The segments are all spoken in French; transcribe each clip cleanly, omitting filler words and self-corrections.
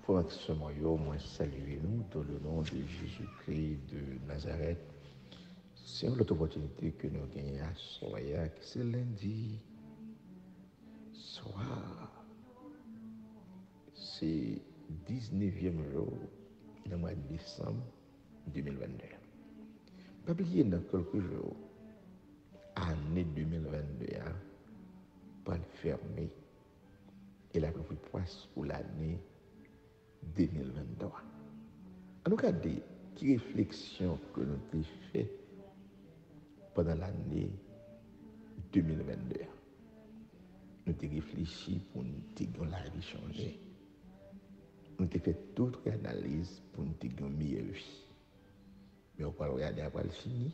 Frères et sœurs, moi saluer nous dans le nom de Jésus-Christ de Nazareth. C'est une autre opportunité que nous gagnons à soir, c'est lundi soir. C'est 19e jour du mois de décembre 2022. Pas oublier dans quelques jours, année 2022, pas le fermer et la plus proche pour l'année 2023. En tout cas, qui réflexion que nous avons fait pendant l'année 2022. Nous avons réfléchi pour nous dire la vie changer. Nous avons fait toute analyse pour nous dire une meilleure vie. Mais on va regarder après le fini,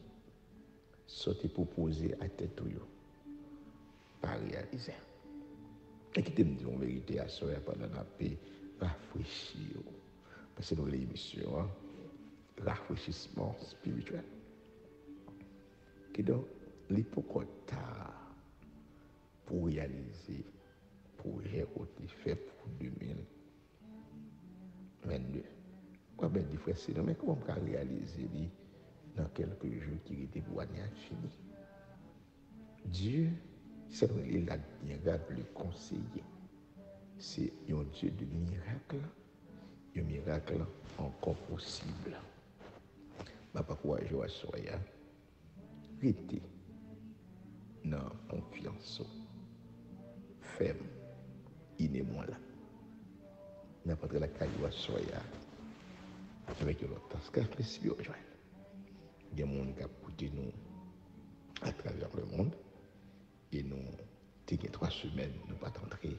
sortir proposer à tête ou pas réaliser. Et qui te dit en vérité à soi pendant la paix, rafraîchir. Parce que nous avons l'émission, rafraîchissement spirituel. Qui donc, l'hypocrite pour réaliser le projet qu'on a fait pour 2022. Quoi bien dit frère, c'est mais comment on peut réaliser dans quelques jours qui étaient pour l'année finie. Dieu, c'est l'admirable conseiller. C'est un Dieu de miracle, un miracle encore possible. Papa, quoi, je vois ça, restez dans confiance, ferme, inémoi là. N'importe la caillou à soya, avec l'autre tasse café spirituel. Il y a des gens qui ont écouté nous à travers le monde et nous, il y a 3 semaines, nous pas entrer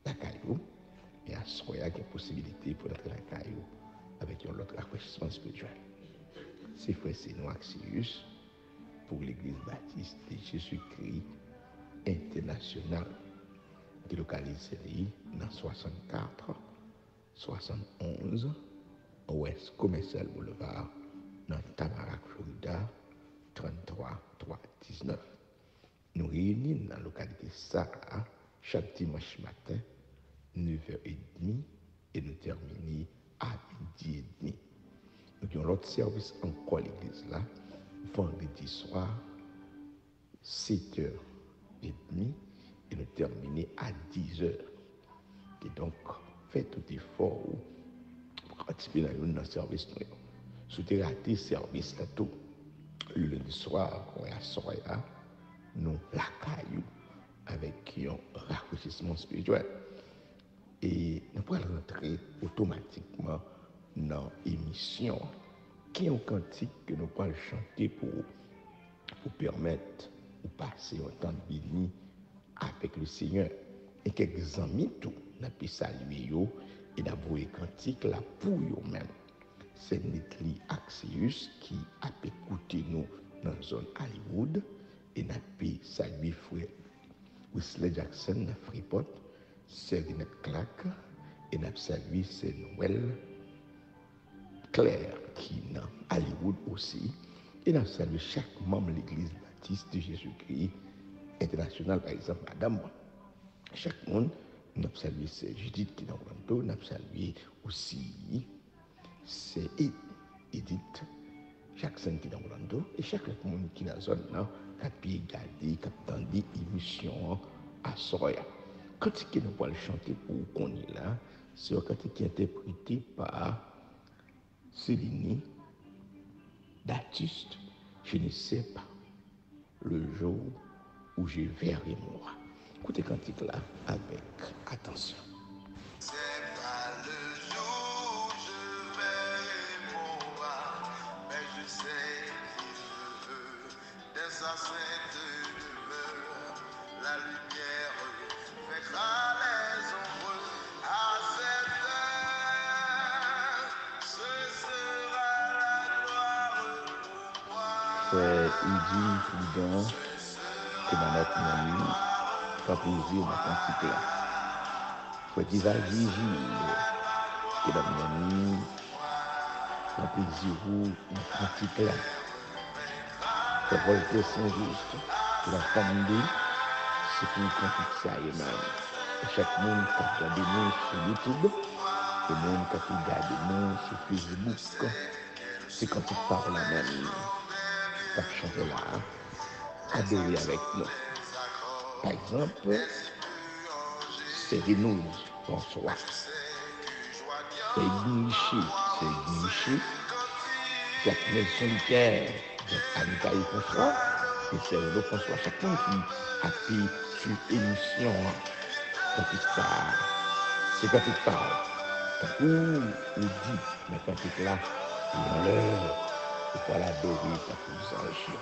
la caillou et à soya, il y a possibilité pour entrer la caillou avec l'autre rafraîchissement spirituel. C'est frère, c'est nous, Axius, pour l'Église baptiste de Jésus-Christ international, qui est localisée dans 64, 71, Ouest Commercial Boulevard, dans Tamarack, Florida, 33 319. Nous réunissons dans la localité Sarah chaque dimanche matin, 9h30, et nous terminons à 12h30. Nous avons l'autre service encore à l'église là, vendredi soir, 7h30, et nous terminons à 10h. Et donc, faites tout effort pour participer dans le service. Si vous avez raté le service, tout, le lundi soir, on est à Soya, nous la caillou avec un rafraîchissement spirituel. Et nous pouvons rentrer automatiquement dans l'émission qui est un cantique que nous pouvons chanter pour permettre de passer un temps de béni avec le Seigneur. Et quelques amis, tout, nous pouvons saluer et d'abord un cantique là pour eux-mêmes. C'est Netli Axius qui a écouté nous dans la zone Hollywood et nous pouvons saluer frère Wesley Jackson dans Freeport, Serinette Clark et nous saluer c'est Noël Claire qui est dans Hollywood aussi. Et nous saluons chaque membre de l'Église baptiste de Jésus-Christ international, par exemple, Madame. Chaque monde, nous saluons c'est Judith qui est dans Toronto, nous saluons aussi c'est Edith Jackson qui est dans Orlando, et chaque monde qui est dans la zone là, qui a pu regarder, qui a entendu l'émission à Soya. Quand nous pouvons chanter pour qu'on est là, c'est un cantique qui est interprété par Céline d'artiste, je ne sais pas le jour où je verrai moi. Écoutez cantique là avec attention. C'est pas le jour où je verrai moi, mais je sais qu'il dans sa sainte demeure, la lumière mettra les ombres à cette heure. Ce sera la gloire pour moi. C'est Eugene Boudon, que dans notre ami, pas plaisir dans cantique là. C'est Diva Gigi, que dans notre ami, pas plaisir dans cantique là. C'est Voltaire Saint-Just, que la famille, c'est pour cantique ça et même. Chaque monde qui regarde nous sur YouTube, rencontre monde, quand il regarde nous sur Facebook, c'est quand il parle à même, pas chanter là, adorer avec nous. Par exemple, c'est nous, bonsoir. C'est Igniché, Jacques Solitaire, Anita et François, et c'est Renaud François, chacun qui a fait sur émission, quand il parle, c'est quand il parle. Ou dit, mais quand il est là, il en l'heure, il faut l'adorer, ça peut vous enrichir.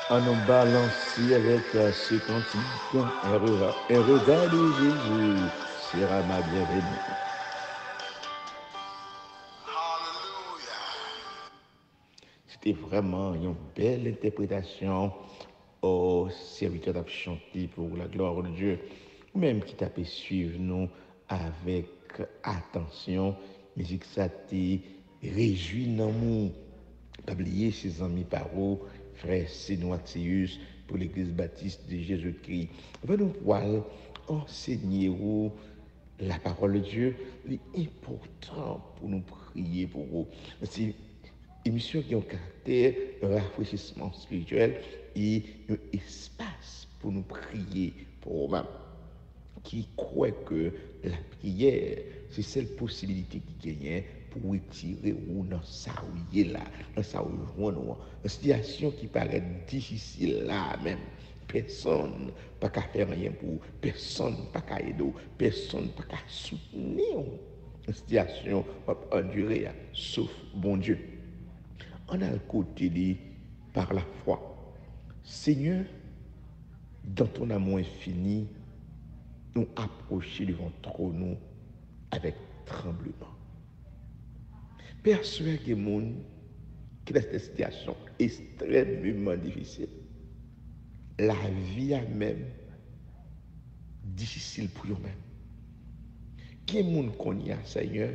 On nous balancer avec ce cantique, un regard de Jésus sera ma bienvenue. C'était vraiment une belle interprétation au serviteur d'ap chanter pour la gloire de Dieu, ou même qui t'a pu suivre nous avec attention. Musique ça te réjouit dans nous. Pas oublier ses amis paroles, frère Sénoatius pour l'église baptiste de Jésus-Christ. Va nous pouvoir enseigner la parole de Dieu. C'est important pour nous prier pour vous. C'est émission qui a un caractère rafraîchissement spirituel et un espace pour nous prier pour vous-même. Qui croit que la prière, c'est celle possibilité qui gagne pour retirer ou dans ça où il est là, dans ça où il est là, une situation qui paraît difficile là même. Personne pas qu'à faire rien pour, personne pas qu'à aider, personne pas qu'à soutenir une situation va endurer, sauf bon Dieu. On a le côté de par la foi. Seigneur, dans ton amour infini, nous approcher devant trône avec tremblement. Persuade que monde qui est dans cette situation extrêmement difficile. La vie a même difficile pour eux-mêmes. Qui est monde qu'on y a, Seigneur,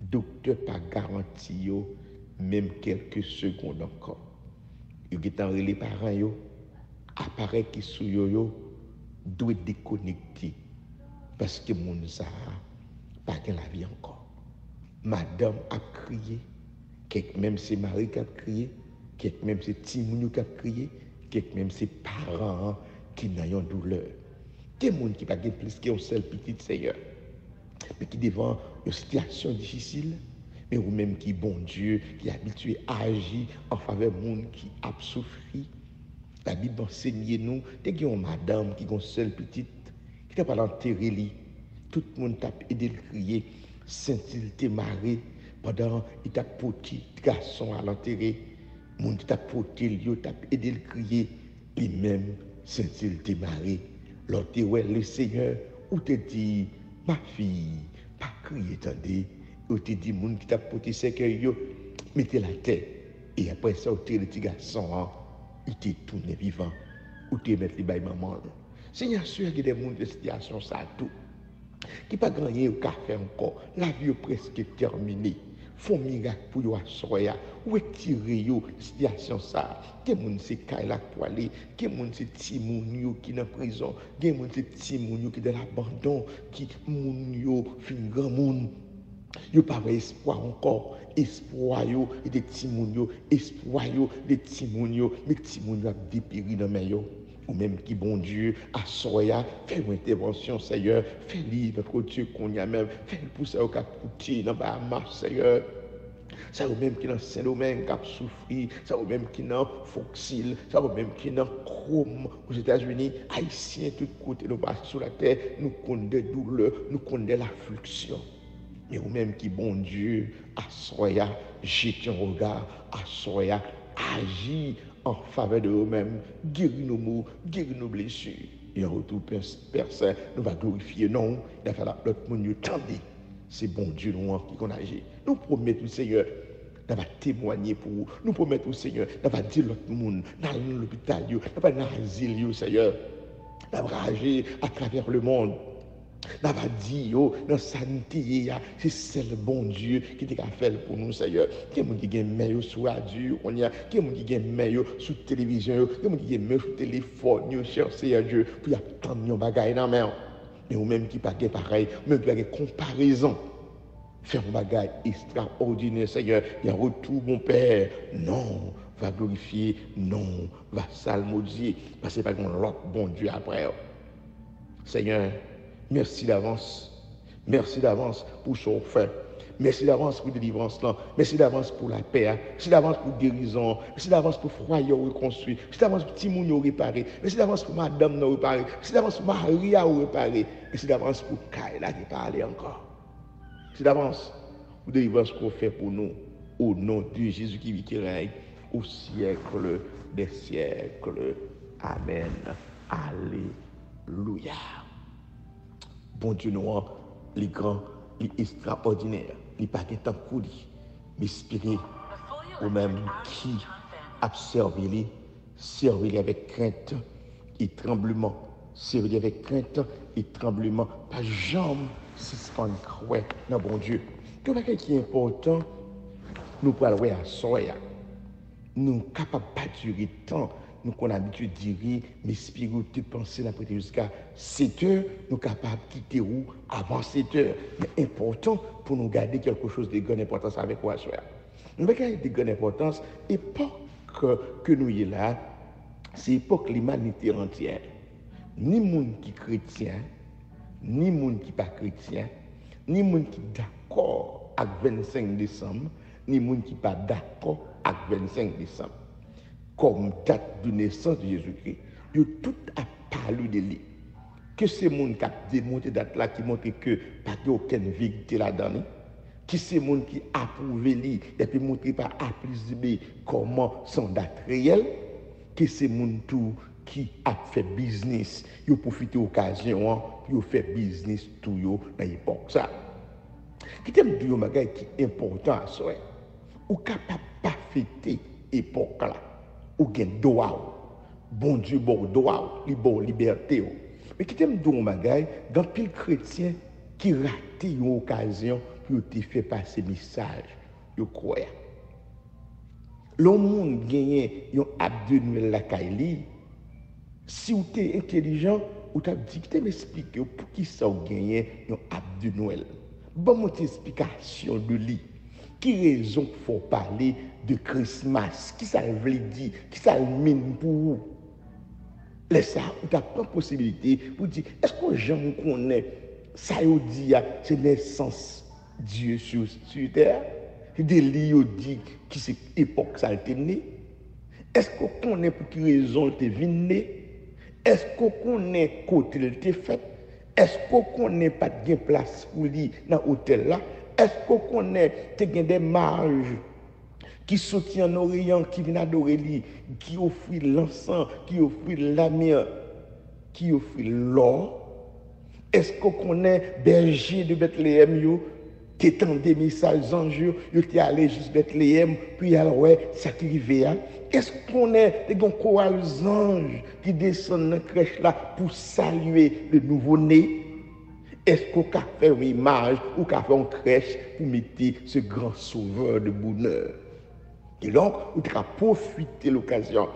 docteur pas garanti même quelques secondes encore. Yo getan relé parents yo, appareil qui sou yo doit déconnecter parce que moun sa pas gen la vie encore. Madame a crié, quelque même c'est Marie qui a crié, quelque même c'est Timoun qui a crié, quelque même c'est parents qui n'ont douleur. Des gens qui pas plus qu'un seul petit Seigneur, mais qui devant une situation difficile, mais ou même qui bon Dieu, qui est habitué à agir en faveur de gens qui a souffert, La Bible enseigne nous, dès qu'il y a une madame qui a une seule petite, qui n'a pas l'enterré li, tout le monde t'a aidé le crier, Saint-Il t'est marré, pendant il t'a porté garçon à l'enterrer, monde t'a porté lui, t'a aidé le crier, lui-même Saint-Il t'est marré. L'autre ouais le Seigneur, ou te dit, ma fille, pas crier, attendez, ou te dit, monde qui t'a porté cercueil yo, mettez la tête, et après ça, ou te le petit garçon, hein, il était tourné vivant, ou te mettre les bails maman. Seigneur, sûr qu'il y a des gens de situation, ça tout, qui pas gagné au café encore, la vie est presque terminée. Font miracle pour yo assoya, ou retirer yo situation ça. Des gens c'est Kaila pour aller, des gens c'est Timoun yo qui dans prison, des gens c'est Timoun yo qui dans l'abandon, qui moun yo fin grand monde. Yo pas espoir encore, espoir yo et des Timoun yo, espoir yo des Timoun yo, mais Timoun yo a dépéri dans main yo. Ou même qui, bon Dieu, à soya, fais une intervention, Seigneur, fais livre pour Dieu qu'on y a même, fais le pousser au cap coutil dans la marche, Seigneur. Ça ou même qui dans Saint-Domingue, cap souffri, ça ou même qui dans Foxil, ça ou même qui dans Chrome aux États-Unis, Haïtiens, tout côté, nous passons sur la terre, nous connaissons des douleurs, nous connaissons des afflictions. Mais ou même qui, bon Dieu, à soya, jette un regard, à soya, agit en faveur de eux-mêmes, guérir nos maux, guérir nos blessures. Et en retour, Père Saint, nous va glorifier, non, il va falloir que l'autre monde nous tende. C'est bon Dieu nous qui qu'on agit. Nous promettons, Seigneur, nous va témoigner pour vous. Nous promettons, Seigneur, nous va dire l'autre monde, dans l'hôpital, nous va dans l'asile, Seigneur. Nous va rager à travers le monde. Nous va dire, dans la santé, c'est celle bon Dieu qui t'a fait pour nous, Seigneur. Qui est-ce qui a meilleur sur la radio, qui est-ce qui a meilleur sur la télévision, qui est-ce qui a meilleur sur le téléphone, cher Seigneur Dieu, pour y attendre nos bagailles dans la main. Mais ou même qui pas pareil, même qui pas comparaison. Faire un bagage extraordinaire, Seigneur. Il y a un retour, mon Père. Non, va glorifier, non, va salmodier, parce que c'est pas l'autre bon Dieu après. Seigneur, merci d'avance. Merci d'avance pour son fait. Merci d'avance pour la délivrance. Merci d'avance pour la paix. Merci d'avance pour la guérison. Merci d'avance pour le foyer reconstruit. Merci d'avance pour Timoun réparé. Merci d'avance pour Madame réparé. Merci d'avance pour Maria réparé. Merci d'avance pour Kaila qui parle encore. Merci d'avance pour la délivrance qu'on fait pour nous. Au nom de Jésus qui vit qui règne au siècle des siècles. Amen. Alléluia. Bon Dieu, nous, les grands, les extraordinaires, les paquets de coulis, mais inspirés, ou même qui a servi avec crainte et tremblement, servi avec crainte et tremblement, pas jamais suspendre croix dans bon Dieu. Tout ce qui est important, nous pouvons aller à soya. Nous sommes capables de pas durer tant. Nous avons l'habitude de dire, mais spiritueux penser la prêter jusqu'à 7 heures, nous sommes capables de quitter où avant 7 heures. Mais important pour nous garder quelque chose de grande importance avec quoi soya. Nous avons de grande importance, l'époque que nous y là, c'est l'époque de l'humanité entière. Ni monde qui est chrétien, ni monde qui n'est pas chrétien, ni monde qui est d'accord avec 25 décembre, ni monde qui n'est pas d'accord avec 25 décembre. Comme date de naissance de Jésus-Christ, ils ont tout à parler de lui. Que c'est le monde qui a démontré date là, qui montre que pas aucune vérité là-dedans. Qui c'est le monde qui a approuvé lui, et puis montré par A plus B comment son date réelle. Que c'est le monde tout qui a fait business, ils ont profité de l'occasion, ils ont fait business tout dans l'époque ça. Qui t'aime dire un bagage qui est important à soi, ou capable de pas fêter l'époque là. Ou gen droit, bon Dieu, bon droit, bon liberté. Mais qui t'aime dire un bagage, dans pile chrétien qui rate une occasion pour te faire passer message, yo croit. Le monde gagne un ab de Noël la Kaili. Si vous êtes intelligent, vous t'as dit que m'expliquer pour qui ça vous gagne un ab de Noël. Bon mon explication de lui. Qui raison faut parler de Christmas? Qui ça veut dire? Qui ça mine pour vous? Laisse ça, vous avez pas possibilité pour dire, est-ce que gens connaissent ça vous dit, c'est naissance Dieu sur terre? C'est des lieux dit qui c'est époque ça a été né. Est-ce qu'on connaît pour quelle raison il est venu? Est-ce qu'on connaît côté il était fait? Est-ce qu'on connaît pas de place pour lui dans l'hôtel là? Est-ce qu'on connaît des mages qui soutiennent en Orient, qui viennent adorer lui, qui offrent l'encens, qui offrent la myrrhe, qui offrent l'or? Est-ce qu'on connaît berger de Bethléem qui étendent des messages anges, ils étaient allés jusqu'à Bethléem, puis alors ouais, ça qui arrivait. Est-ce qu'on est des chorales anges qui descendent dans la crèche là pour saluer le nouveau-né? Est-ce qu'on a fait une image ou qu'on a fait une crèche pour mettre ce grand sauveur de bonheur? Et donc, on a profité de l'occasion.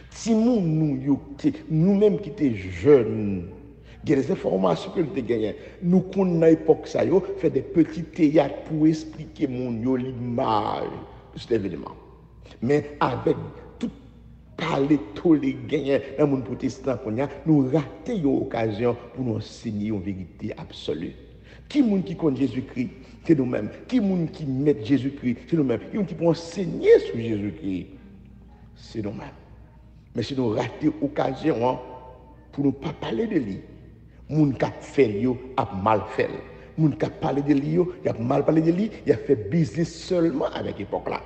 Si nous-mêmes qui étions jeunes, il y a des informations que nous avons gagnées. Nous, à l'époque, nous fait des petits théâtres pour expliquer l'image de cet événement. Mais avec tout parler, tous les gagnants dans le monde protestant, nous ratons l'occasion pour nous enseigner une vérité absolue. Qui est qui connaît Jésus-Christ? C'est nous-mêmes. Qui est qui met Jésus-Christ? C'est nous-mêmes. Qui est qui peut enseigner sur Jésus-Christ? C'est nous-mêmes. Mais si nous ratons l'occasion pour ne pas parler de lui, moun qui a fait lui a mal fait. Moun qui a parlé de lui, il a mal parlé de lui, il a fait business seulement avec l'époque là.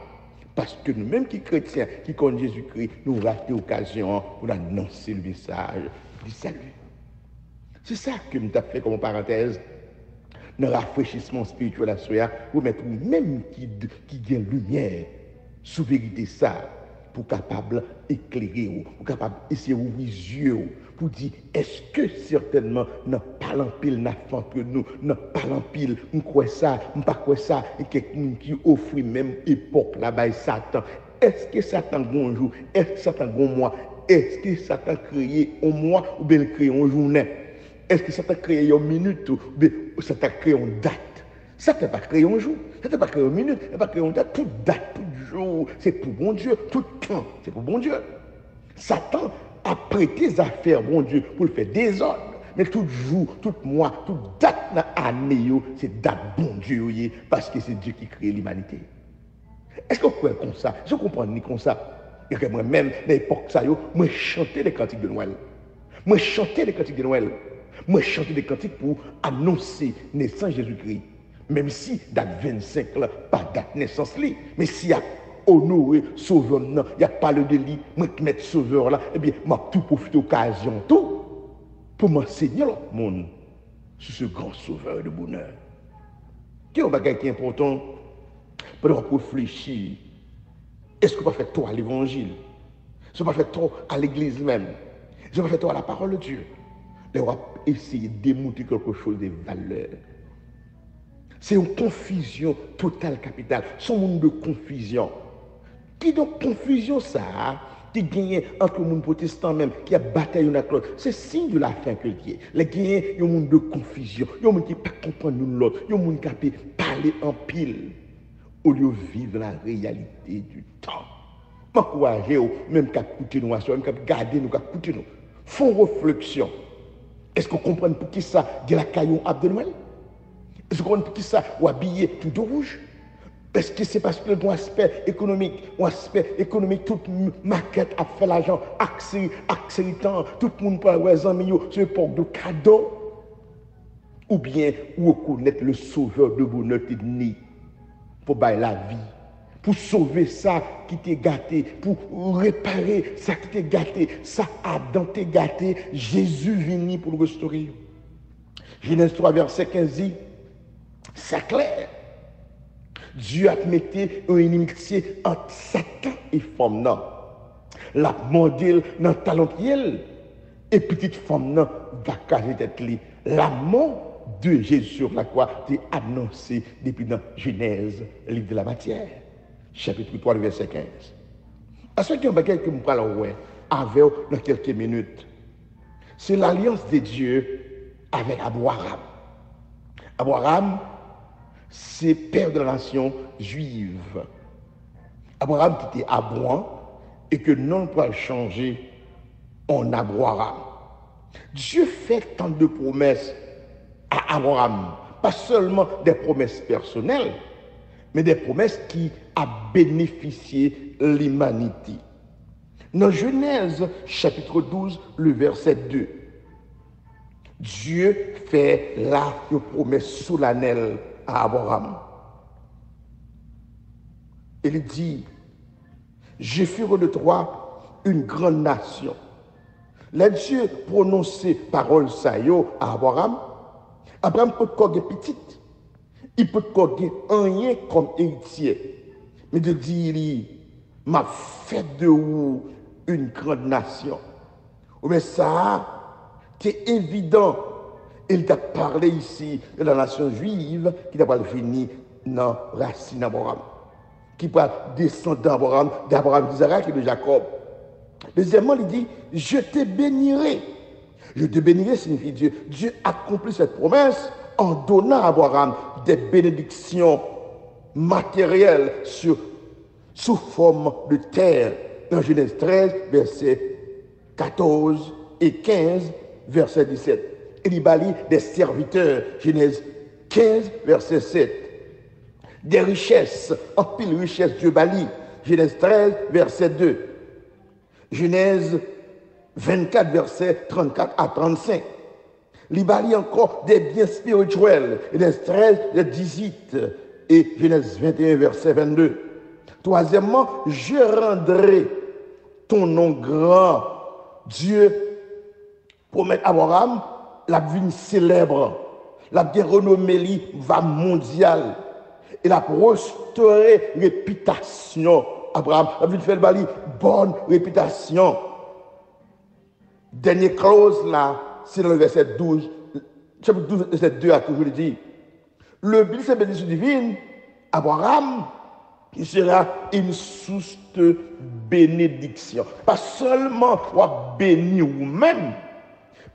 Parce que nous-mêmes qui chrétiens, qui connaissent Jésus-Christ, nous ratons l'occasion pour annoncer le message du salut. C'est ça que nous avons fait comme parenthèse dans le rafraîchissement spirituel à soi, pour mettre même qui gagne lumière sous vérité ça, pour capable éclairer, pour capable essayer d'ouvrir les yeux, pour dire est-ce que certainement n'a pas l'empile n'a fait que nous n'a pas l'empile on croit ça on pas croit ça et quelqu'un qui offre même époque là-bas Satan. Est-ce que Satan bonjour? Est-ce que Satan bon mois? Est-ce que Satan créé un mois ou bien créé une journée? Est-ce que Satan créé une minute ou bien Satan créé une date? Satan pas créé un jour, Satan pas créé une minute, il pas créé une date, toute date, tout jour, c'est pour bon Dieu, tout temps, c'est pour bon Dieu. Satan a prêté des affaires, bon Dieu, pour le faire désordre. Mais tout jour, tout mois, toute date dans l'année, c'est date bon Dieu, parce que c'est Dieu qui crée l'humanité. Est-ce qu'on croit comme ça? Je comprends ni comme ça. Et que moi-même, dans l'époque, moi, chantais les cantiques de Noël. Moi, chantais les cantiques de Noël. Moi, chantais des cantiques pour annoncer naissance Jésus-Christ. Même si, date 25, là, pas date naissance, mais s'il y a honoré sauveur, non, il y a parlé de lui, moi qui mets sauveur là, eh bien, m'a tout profité d'occasion, tout, pour m'enseigner le monde sur ce grand sauveur de bonheur. Quel est un bagage qui est important pour réfléchir? Est-ce qu'on va faire toi à l'évangile? Est-ce qu'on va faire toi à l'église même? Est-ce qu'on va faire toi à la parole de Dieu? On va essayer de démontrer quelque chose de valeur. C'est une confusion totale, capitale. C'est un monde de confusion. Qui donc confusion ça, qui gagne entre le monde protestant même, qui a bataillé une avec l'autre. C'est signe de la fin que qui est. Les gagnants, il y a un monde de confusion. Il y a un monde qui ne peut pas comprendre l'autre. Il y a un monde qui peut parler en pile au lieu de vivre la réalité du temps. M'encourager, même qu'à écouter nous, même qu'à garder nous, qu'à écouter nous. Font réflexion. Est-ce qu'on comprend pour qui ça, de la caillou de Noël? Est-ce qu'on comprend pour qui ça, ou habillé tout de rouge? Parce que c'est parce que le aspect économique, toute maquette a fait l'argent, accès temps, tout le monde peut avoir des amis, c'est une époque de cadeaux. Ou bien, ou reconnaître le sauveur de bonheur qui est né pour bailler la vie, pour sauver ça qui t'est gâté, pour réparer ça qui t'est gâté, ça Adam t'est gâté, Jésus venu pour le restaurer. Genèse 3, verset 15 dit, c'est clair. Dieu a mis une inimitié entre Satan et femme. La modèle dans talon et petite femme dans la tête. L'amour de Jésus sur la croix est annoncé depuis dans Genèse, livre de la matière, chapitre 3, verset 15. À ce qui est un bagage que nous parlons avec dans quelques minutes, c'est l'alliance de Dieu avec Abraham. Abraham, c'est père de la nation juive. Abraham qui était Abraham et que non peut changer en Abraham. Dieu fait tant de promesses à Abraham, pas seulement des promesses personnelles, mais des promesses qui a bénéficié l'humanité. Dans Genèse, chapitre 12, le verset 2, Dieu fait là une promesse solennelle à Abraham. Il dit, je ferai de toi une grande nation. Là, Dieu prononçait parole ça à Abraham. Abraham peut être petite. Il peut être rien comme héritier. Mais de dire, m'a fait de vous une grande nation. Mais ça, c'est évident. Il t'a parlé ici de la nation juive qui n'a pas fini dans la racine d'Abraham. Qui peut descendre d'Abraham, d'Isaac et de Jacob. Deuxièmement, il dit, je te bénirai. Je te bénirai signifie Dieu. Dieu accomplit cette promesse en donnant à Abraham des bénédictions matérielles sous forme de terre. Dans Genèse 13, versets 14 et 15, verset 17. Il y bali des serviteurs. Genèse 15, verset 7. Des richesses, en pile richesse Dieu bali. Genèse 13, verset 2. Genèse 24, verset 34 à 35. Il bali encore des biens spirituels. Genèse 13, verset 18 et Genèse 21, verset 22. Troisièmement, je rendrai ton nom grand. Dieu promet à Abraham la vie célèbre, la bien renommée va mondiale. Et la restaurer réputation. Abraham a vu faire le bonne réputation. Dernière clause là, c'est dans le verset 12, chapitre 12, verset 2 a toujours dit. Le but de cette bénédiction divine, Abraham, il sera une source de bénédiction. Pas seulement on béni vous-même,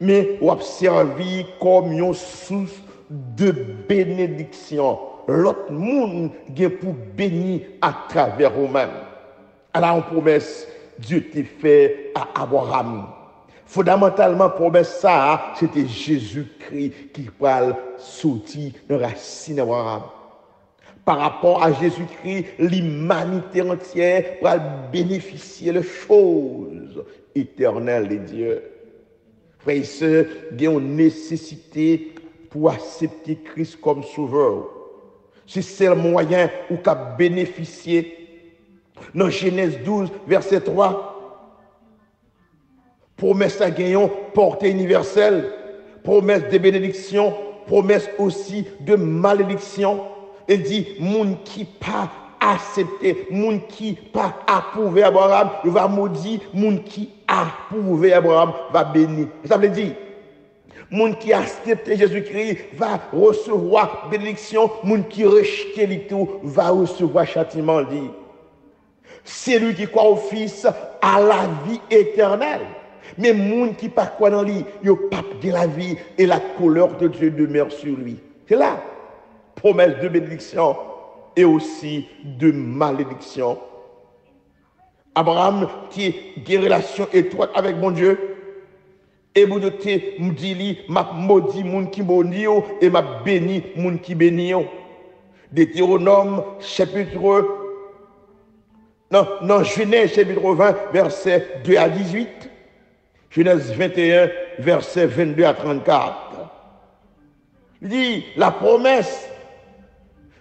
mais on servi comme une source de bénédiction. L'autre monde vient pour bénir à travers vous-même. Alors, une promesse, Dieu t'a fait à Abraham. Fondamentalement, promesse ça, c'était Jésus-Christ qui parle sortir de la racine d'Abraham. Par rapport à Jésus-Christ, l'humanité entière va bénéficier de choses éternelles de Dieu. Frères et sœurs, il y a une nécessité pour accepter Christ comme sauveur. C'est le moyen où qu'a bénéficié. Dans Genèse 12, verset 3, promesse à gagnon, portée universelle, promesse de bénédiction, promesse aussi de malédiction. Il dit, moun qui pas accepté, moun qui pas approuvé Abraham, il va maudire, moun qui approuvé Abraham va bénir. Ça veut dire, moun qui accepte Jésus-Christ va recevoir bénédiction, moun qui rejette les tout va recevoir châtiment. Dit. C'est lui qui croit au Fils à la vie éternelle. Mais moun qui pas croit dans lui, il pas de la vie et la couleur de Dieu demeure sur lui. C'est là, promesse de bénédiction et aussi de malédiction. Abraham qui a des relations étroites avec mon Dieu. Et mon Dieu me dit, m'a maudit moun qui maudit et m'a béni moun qui béni. Deutéronome chapitre non, Genèse chapitre 20 verset 2 à 18. Genèse 21 verset 22 à 34. Il dit la promesse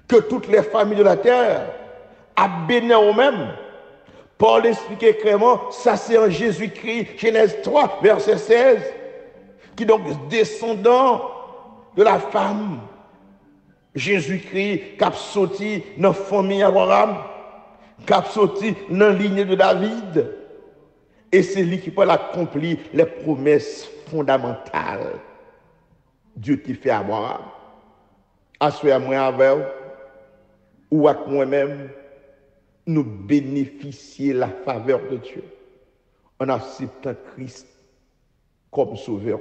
que toutes les familles de la terre a béni eux-mêmes. Paul expliquait clairement, ça c'est en Jésus-Christ, Genèse 3, verset 16, qui donc descendant de la femme, Jésus-Christ, qui a sorti dans la famille Abraham, qui a sorti dans la ligne de David, et c'est lui qui peut accomplir les promesses fondamentales. Dieu qui fait à Abraham. Assoyez moi avec ou avec moi-même, nous bénéficier la faveur de Dieu en acceptant Christ comme sauveur.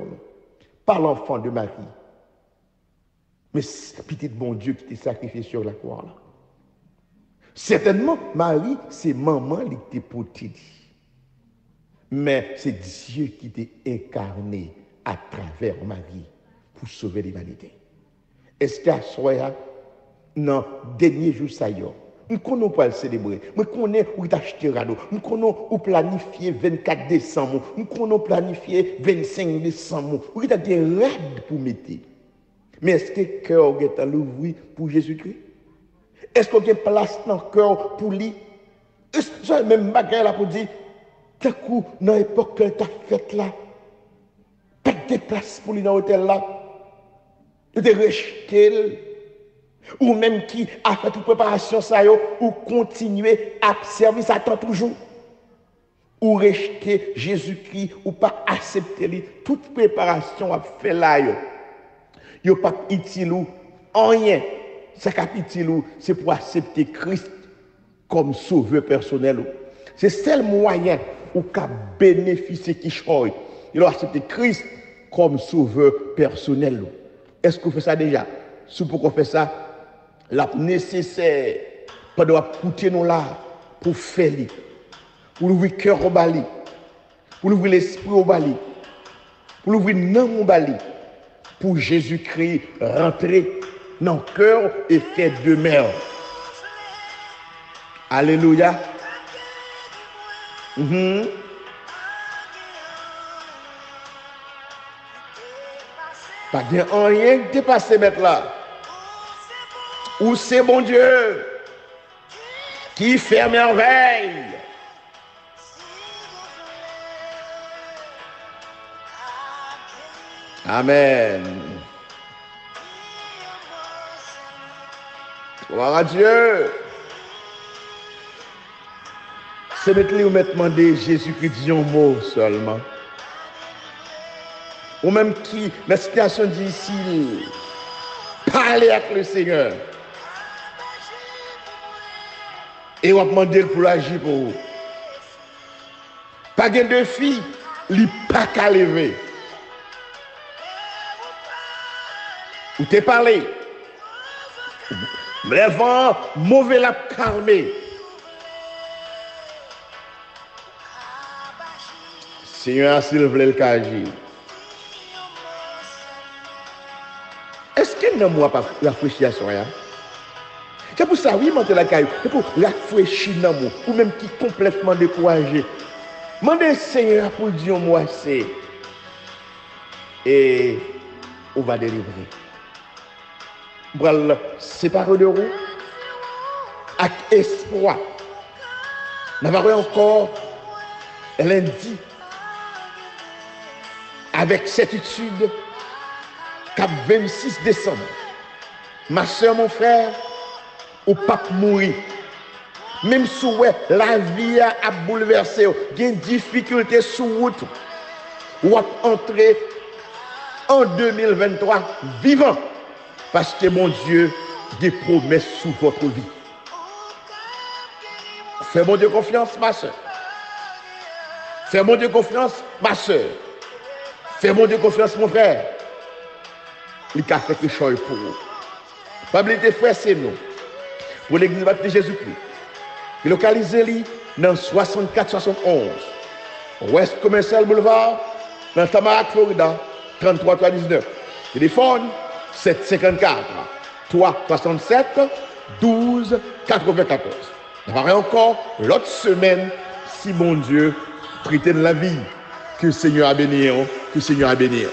Pas l'enfant de Marie, mais petit bon Dieu qui t'est sacrifié sur la croix. Là. Certainement, Marie, c'est maman qui t'est portée. Mais c'est Dieu qui t'est incarné à travers Marie pour sauver l'humanité. Est-ce qu'à soi, non, dernier jour, ça y est, Je connais pas le célébrer. Je connais où t'acheter cadeau. Je connais où planifier 24 décembre. Je connais planifier 25 décembre. Où t'as des raids pour mettre. Mais est-ce que le cœur est l'ouvrir pour Jésus-Christ? Est-ce qu'on a place dans le cœur pour lui? Est-ce que même bagarre là pour dire, d'un coup, dans l'époque que tu as faite là, pas de place pour lui dans l'hôtel là, de rejeter, ou même qui a fait toute préparation, ça y est, ou continuer à servir Satan toujours, ou rejeter Jésus-Christ, ou pas accepter lui, toute préparation a fait là, il n'y a pas utile ou rien. Ce qui est utile, c'est pour accepter Christ comme sauveur personnel. C'est le seul moyen où qu'a bénéficié qui choisit. Il a accepté Christ comme sauveur personnel. Est-ce qu'on fait ça déjà? Si pour fait ça, la nécessaire, pas de coûter nous là pour faire, pour ouvrir le cœur au bali, pour ouvrir l'esprit au bali, pour ouvrir l'âme au bali, pour Jésus-Christ rentrer dans le cœur et faire demeure. Alléluia. Pas de rien qui dépasse mettre là. Où c'est bon Dieu qui fait merveille. Amen. Gloire à Dieu. C'est mettre ou mettre demander Jésus-Christ dit un mot seulement. Ou même qui, la situation difficile, parler avec le Seigneur. Et on va demander pour agir pour vous. Pas de fille, il n'y a pas qu'à lever. Ou t'es parlé. Le vent mauvais l'a calmé. Seigneur, s'il vous plaît, le cas agir. Est-ce que nous n'avons pas rafraîchir à son rien? C'est pour ça, oui, monter la caillou. C'est pour rafraîchir dans nous, ou même qui est complètement découragé. Demandez Seigneur pour dire moi c'est. Et on va délivrer. On va le séparer de vous avec espoir. Nous avons encore lundi avec certitude qu'à 26 décembre, ma soeur, mon frère, ou pas mourir. Même si la vie a bouleversé, il y a une difficulté sur route, ou entrer en 2023 vivant. Parce que mon Dieu a des promesses sur votre vie. Fais mon Dieu confiance, ma soeur. Fais mon Dieu confiance, ma soeur. Fais mon Dieu confiance, mon frère. Il a fait quelque chose pour vous. Pas oublier frère, c'est nous. Pour l'église baptiste de Jésus-Christ. Il localisé dans 64-71. Ouest Commercial Boulevard, dans Tamarack, Florida, 33-319. Téléphone 754 367 12 94. On va encore l'autre semaine, si mon Dieu, prêtez de la vie. Que le Seigneur a béni, que le Seigneur a béni.